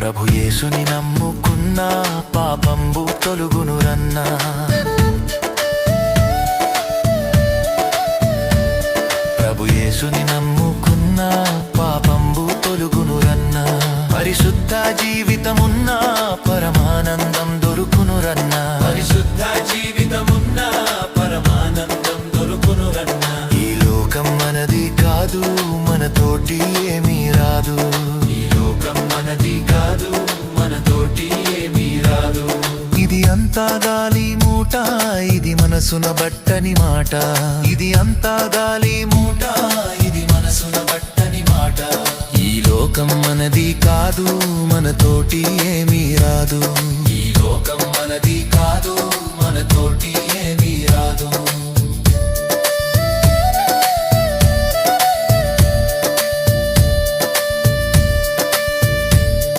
ప్రభు యేసుని నమ్ముకున్నా పాపంబు తొలుగునురన్నా. ప్రభు యేసుని నమ్ముకున్నా పాపంబు తొలుగునురన్నా. పరిశుద్ధ జీవితమున్నా పరమానందం దొరుకునురన్నా. పరిశుద్ధ జీవితమున్నా పరమానందం దొరుకునురన్నా. ఈ లోకం మనది కాదు, మనతోటి ఏమీ రాదు. ఈ లోకం మనది కాదు, మనతోటి ఏమీ రాదు. ఇది అంతా గాలి మూట, ఇది మనసున బట్టని మాట. ఇది అంతా గాలి మూట, ఇది మనసున బట్టని మాట. ఈ లోకం మనది కాదు, మనతోటి ఏమీ రాదు. ఈ లోకం మనది కాదు,